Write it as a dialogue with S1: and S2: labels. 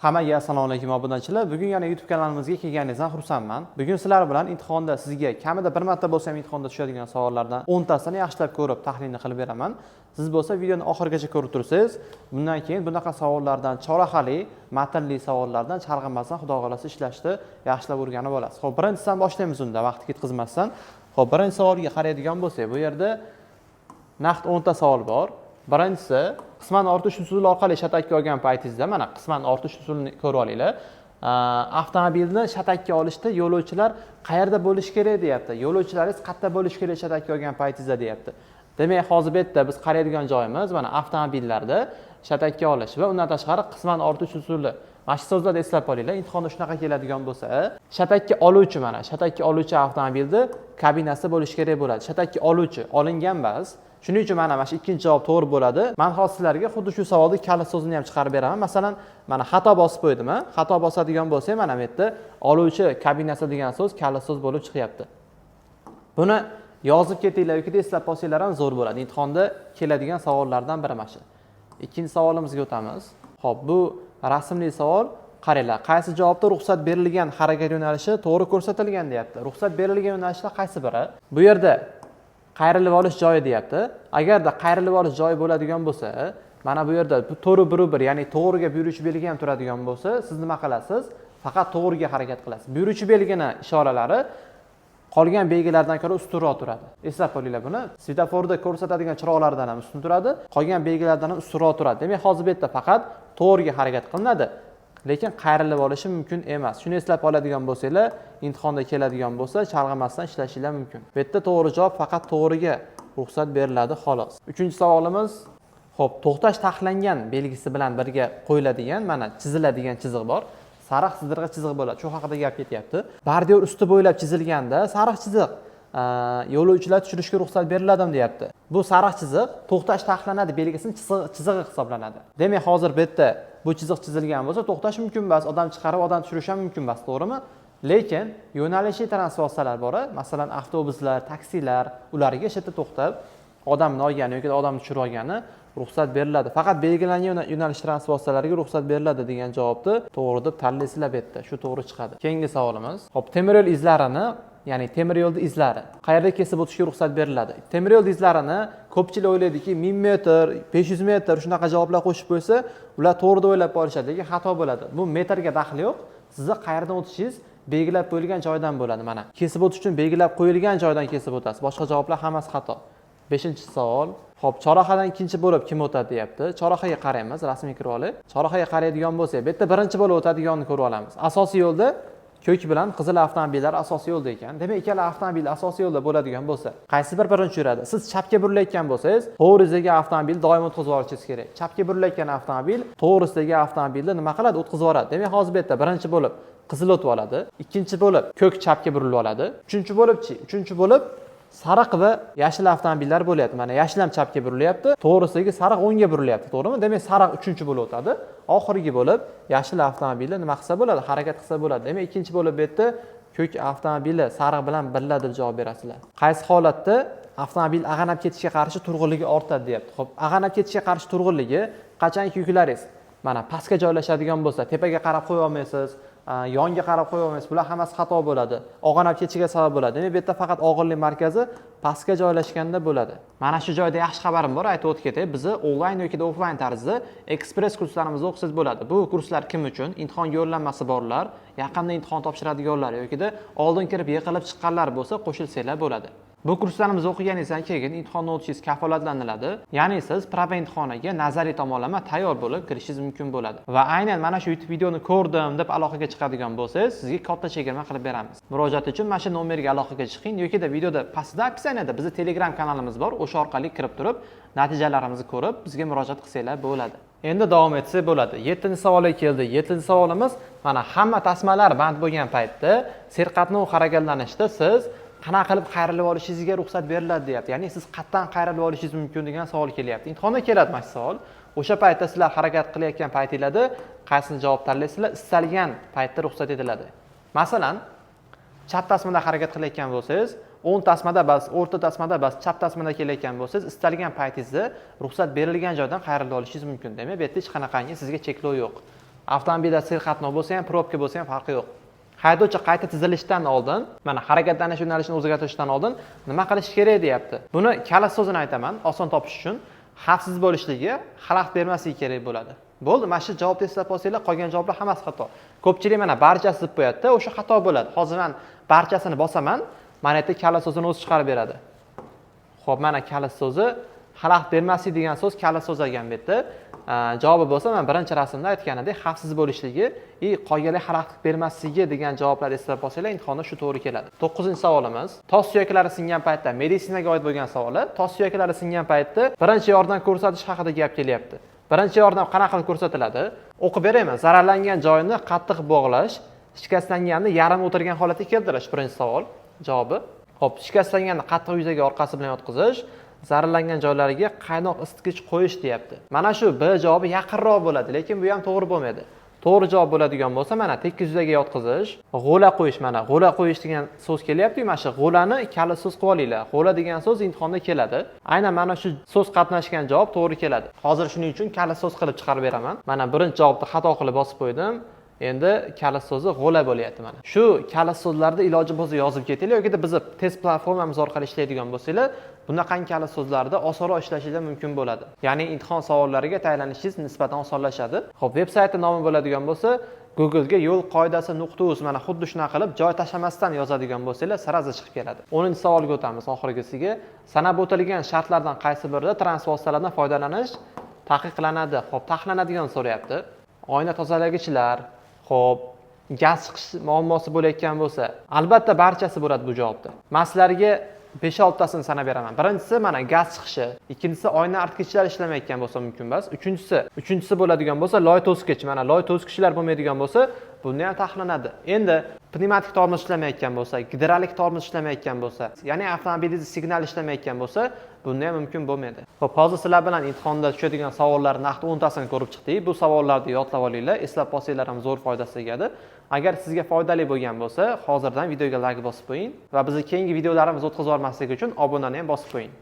S1: Hammaga assalomu alaykum obunachilar. Bugun yana YouTube kanalimizga kelganingizdan xursandman. Bugun sizlar bilan imtihonda sizga kamida bir marta bo'lsa ham imtihonda tushadigan savollardan 10 tasini yaxshilab ko'rib, tahlilni qilib beraman. Siz bo'lsa videoni oxirigacha ko'rib tursangiz, bundan keyin bunaqa savollardan, chorahali, matnli savollardan chalg'imasdan xudo xolasa ishlashni yaxshilab o'rganib olasiz. Xo'p, birinchisidan boshlaymiz unda, vaqt ketkazmasdan. Xo'p, birinchi savolga qaraydigan bo'lsak, bu yerda naqd 10 ta savol bor. Birinchisi, qisman ortish usuli orqali shatakka olgan paytingizda, mana qisman ortish usulini ko'rib olinglar. Avtomobilni shatakka olishda yo'lovchilar qayerda bo'lishi kerak deyapti. Yo'lovchilaringiz qayerda bo'lishi kerak shatakka olgan paytingizda deyapti. Demak, hozir bu yerda biz qaraydigan joyimiz mana avtomobillarda shatakka olish va undan tashqari qisman ortish usuli. Mana shu so'zlarni eslab olinglar. Imtihonda shunaqa keladigan bo'lsa, shatakka oluvchi mana, shatakka oluvchi avtomobilda kabinasi bo'lishi kerak bo'ladi. Shatakka oluvchi, olingan emas. Shuning uchun mana shu ikkinchi javob to'g'ri bo'ladi. Men hozir sizlarga xuddi shu savolni kalit so'zini ham chiqarib beraman. Masalan, mana xato bosib qo'ydim, xato bosadigan bo'lsa, mana bu yerda oluvchi kabinasi degan so'z kalit so'z bo'lib chiqyapti. Buni yozib ketinglar yoki eslab qolsanglar ham zo'r bo'ladi. Imtihonda keladigan savollardan biri mana shu. Ikkinchi savolimizga o'tamiz. Xo'p, bu rasmli savol. Qaranglar, qaysi javobda ruxsat berilgan harakat yo'nalishi to'g'ri ko'rsatilgan deyapti. Ruxsat berilgan yo'nalishlar qaysi biri? Bu yerda qayrilib olish joyi deyapti. Agarda qayrilib olish joyi bo'ladigan bo'lsa, mana bu yerda to'g'ri bir, ya'ni to'g'riga buyuruvchi belgi ham turadigan bo'lsa, siz nima qilasiz? Faqat to'g'riga harakat qilasiz. Buyuruvchi belgini ishoralari qolgan belgilardan ko'ra ustunroq turadi. Eslab qolinglar buni. Svetoforda ko'rsatadigan chiroqlardan ham ustun turadi, qolgan belgilardan ham ustunroq turadi. Demak, hozir bu yerda faqat to'g'riga harakat qilinadi. Lekin qayrilib olishi mumkin emas. Shuni eslab qoladigan bo'lsanglar, imtihonda keladigan bo'lsa, chalg'imasdan ishlashingiz mumkin. Bu yerda to'g'ri javob faqat to'g'riga ruxsat beriladi, xolos. Uchinchi savolimiz, xo'p, to'xtash taqiqlangan belgisi bilan birga qo'yiladigan, mana chiziladigan chiziq bor. Sariq chizdirg'i chiziq bo'ladi. Shu haqida gap ketyapti. Bordyur usti bo'ylab chizilganda sariq chiziq yo'lovchilar tushirishga ruxsat beriladimi deyapti. Bu sariq chiziq to'xtash taqiqlanadi belgisining chizig'i hisoblanadi. Demak, hozir bu yerda bu chiziq chizilgan bo'lsa, to'xtash mumkin emas, odam chiqarib odam tushirish ham mumkin emas, to'g'rimi? Lekin yo'nalishli transport vositalar bor, masalan, avtobuslar, taksilar, ularga shu yerda to'xtab odamni olgani yoki odamni tushirib olgani ruxsat beriladi. Faqat belgilangan yo'nalish transport vositalariga ruxsat beriladi degan javobni to'g'ri deb tanlaysizlar bu yerda. Shu to'g'ri chiqadi. Keyingi savolimiz. Xo'p, temir yo'l izlarini, ya'ni temir yo'lning izlari qayerda kesib o'tishga ruxsat beriladi? Temir yo'l izlarini ko'pchilik o'ylaydiki 1000 metr, 500 metr shunaqa javoblar qo'shib qo'ysa, ular to'g'ri deb o'ylab qolishadi, lekin xato bo'ladi. Bu metrga daxli yo'q. Sizni qayerdan o'tishingiz belgilab qo'yilgan joydan bo'ladi. Mana kesib o'tish uchun belgilab qo'yilgan joydan kesib o'tasiz. Boshqa javoblar hammasi xato. 5-savol. Xo'p, chorrahadan ikkinchi bo'lib kim o'tadi deyapti. Chorrahaga qaraymiz, rasmiy kirib olib. Chorrahaga qaraydigan bo'lsak, bu yerda birinchi bo'lib o'tadiganini ko'rib olamiz. Asosiy yo'lda ko'k bilan qizil avtomobillar asosiy yo'lda ekan. Demak, ikkala avtomobil asosiy yo'lda bo'ladigan bo'lsa, qaysi bir birinchi yuradi? Siz chapga burilayotgan bo'lsangiz, to'g'risidagi avtomobil doim o'tkazib yuborishingiz kerak. Chapga burilayotgan avtomobil to'g'risidagi avtomobilni nima qiladi? O'tkazib yuboradi. Demak, hozir bu yerda birinchi bo'lib qizil o'tib oladi, ikkinchi bo'lib ko'k chapga burilib oladi, uchinchi bo'lib-chi? Uchinchi bo'lib sariq va yashil avtomobillar bo'lyapti. Mana yashil ham chapga burilyapti, to'g'risidagi sariq o'ngga burilyapti, to'g'rimi? Demak, sariq uchinchi bo'lib o'tadi. Oxirgi bo'lib yashil avtomobilni nima qilsa bo'ladi? Harakat qilsa bo'ladi. Demak, ikkinchi bo'lib bu yerda ko'k avtomobili sariq bilan birga deb javob berasizlar. Qaysi holatda avtomobil ag'anab ketishga qarshi turg'unligi ortadi deyapti. Xo'p, ag'anab ketishga qarshi turg'unligi qachonki yuklaringiz mana pastga joylashadigan bo'lsa, tepaga qarab qo'ya olmaysiz, yonga qarab qo'ya olmaysiz. Bular hammasi xato bo'ladi. Og'anab ketishiga sabab bo'ladi. Demak, bu yerda faqat og'irlik markazi pastga joylashganda bo'ladi. Mana shu joyda yaxshi xabarim bor, aytib o'tib ketay. Bizni onlayn yoki offlayn tarzda ekspress kurslarimizni o'qisangiz bo'ladi. Bu kurslar kim uchun? Imtihonga yo'llanmasi borlar, yaqinda imtihon topshiradiganlar yoki oldin kirib yiqilib chiqqanlar bo'lsa, qo'shilsanglar bo'ladi. Bu kurslarimizni o'qiganingizdan keyin imtihonni o'tishingiz kafolatlanadi. Ya'ni siz prava imtihoniga nazariy tomonlama tayyor bo'lib kirishingiz mumkin bo'ladi. Va aynan mana shu YouTube videoni ko'rdim deb aloqaga chiqadigan bo'lsangiz, sizga katta chegirma qilib beramiz. Murojaat uchun mana shu nomerga aloqaga chiqing yoki videoda pastda opsiyaniyada bizning Telegram kanalimiz bor. O'sha orqali kirib turib, natijalarimizni ko'rib, bizga murojaat qilsanglar bo'ladi. Endi davom etsak bo'ladi. 7-savolga keldi. 7-savolimiz mana hamma tasmalar band bo'lgan paytda serqatnov harakatlanishda siz qanaqa qilib qayrilib olishingizga ruxsat beriladi deyapti. Ya'ni siz qayerdan qayrilib olishingiz mumkin degan savol kelyapti. Imtihonda keladi mana shu savol. O'sha paytda sizlar harakat qilayotgan paytingizda qaysini javob tanlaysizlar, istalgan paytda ruxsat etiladi. Masalan, chap tasmada harakat qilayotgan bo'lsangiz, o'ng tasmada bas, o'rta tasmada bas, chap tasmada kelayotgan bo'lsangiz, istalgan paytingizda ruxsat berilgan joydan qayrilib olishingiz mumkin. Demak, bu yerda hech qanaqangi sizga cheklov yo'q. Avtomobilda serqatnov bo'lsa ham, probka bo'lsa ham farqi yo'q. Haydovchi qayta tizilishdan oldin, mana harakatlanish yo'nalishini o'zgartirishdan oldin nima qilish kerak deyapti. Buni kalit so'zini aytaman, oson topish uchun. Xavfsiz bo'lishligi, xalaqit bermasligi kerak bo'ladi. Bo'ldi, mana shu javobni eslab olsanglar, qolgan javoblar hammasi xato. Ko'pchilik mana barchasi deb qo'yadi, o'sha xato bo'ladi. Hozir men barchasini bosaman, mana yerda kalit so'zini o'zi chiqarib beradi. Xo'p, mana kalit so'zi xalaqit bermaslik degan so'z kalit so'z ekan bu yerda. Javobi bo'lsa, men birinchi rasmda aytganimdek, xavfsiz bo'lishligi, qolganlar xalaqit bermasligi degan javoblarni eslab olsanglar, imtihonda shu to'g'ri keladi. 9-savolimiz. Tos suyaklari singan paytda meditsinaga oid bo'lgan savoli. Tos suyaklari singan paytda birinchi yordam ko'rsatish haqida gap kelyapti. Birinchi yordam qanaqa qilib ko'rsatiladi? O'qib berayman. Zararlangan joyini qattiq bog'lash, shikastlanganni yarim o'tirgan holatga keltirish birinchi savol. Javobi. Xo'p, shikastlanganni qattiq yuzaga orqasi bilan yotqizish, zararlangan joylariga qaynoq isitgich qo'yish deyapti. Mana shu B javobi yaqinroq bo'ladi, lekin bu ham to'g'ri bo'lmaydi. To'g'ri javob bo'ladigan bo'lsa, mana tekis yuzaga yotqizish, g'o'la qo'yish, mana g'o'la qo'yish degan so'z kelyapti. Mana shu g'o'lani kalit so'z qilib olinglar. G'o'la degan so'z imtihonda keladi. Aynan mana shu so'z qatnashgan javob to'g'ri keladi. Hozir shuning uchun kalit so'z qilib chiqarib beraman. Mana birinchi javobni xato qilib bosib qo'ydim. Endi kalit so'zi g'o'la bo'lyapti mana. Shu kalit so'zlarni iloji bo'lsa yozib ketinglar yoki biz test platformamiz orqali ishlaydigan bo'lsanglar, bunaqangi kalit so'zlarda osonroq ishlashingiz mumkin bo'ladi. Ya'ni imtihon savollariga tayyorlanishingiz nisbatan osonlashadi. Xo'p, veb-sayti nomi bo'ladigan bo'lsa, Google'ga yo'l qoidasi.uz mana xuddi shunaqa qilib joy tashlamasdan yozadigan bo'lsanglar, saraza chiqib keladi. 10-savolga o'tamiz oxirgisiga. Sanab o'tilgan shartlardan qaysi birida transport vositalaridan foydalanish taqiqlanadi? Xo'p, taqiqlanadigan so'rayapti. Oyna tozalagichlar, xo'p, gaz chiqish muammosi bo'layotgan bo'lsa, albatta barchasi bo'ladi bu javobda. Men sizlarga 5-6 tasini sanab beraman. Birinchisi mana gaz chiqishi, ikkinchisi oyna artkichlar ishlamayotgan bo'lsa mumkin emas. Uchinchisi bo'ladigan bo'lsa loy to'skich. Mana loy to'skichlar bo'lmaydigan bo'lsa, bunda ham taqiqlanadi. Endi pnevmatik tormoz ishlamayotgan bo'lsa, gidrolik tormoz ishlamayotgan bo'lsa, ya'ni avtomobilingiz signal ishlamayotgan bo'lsa, bunda ham mumkin bo'lmaydi. Xo'p, hozir sizlar bilan imtihonda tushadigan savollar naqd 10 tasini ko'rib chiqdik. Bu savollarni yodlab olinglar, eslab qolsanglar ham zo'r foydasi tegadi. Agar sizga foydali bo'lgan bo'lsa, hozirdan videoga like bosib qo'ying va bizning keyingi videolarimizni o'tkazib olmaslik uchun obunani ham bosib qo'ying.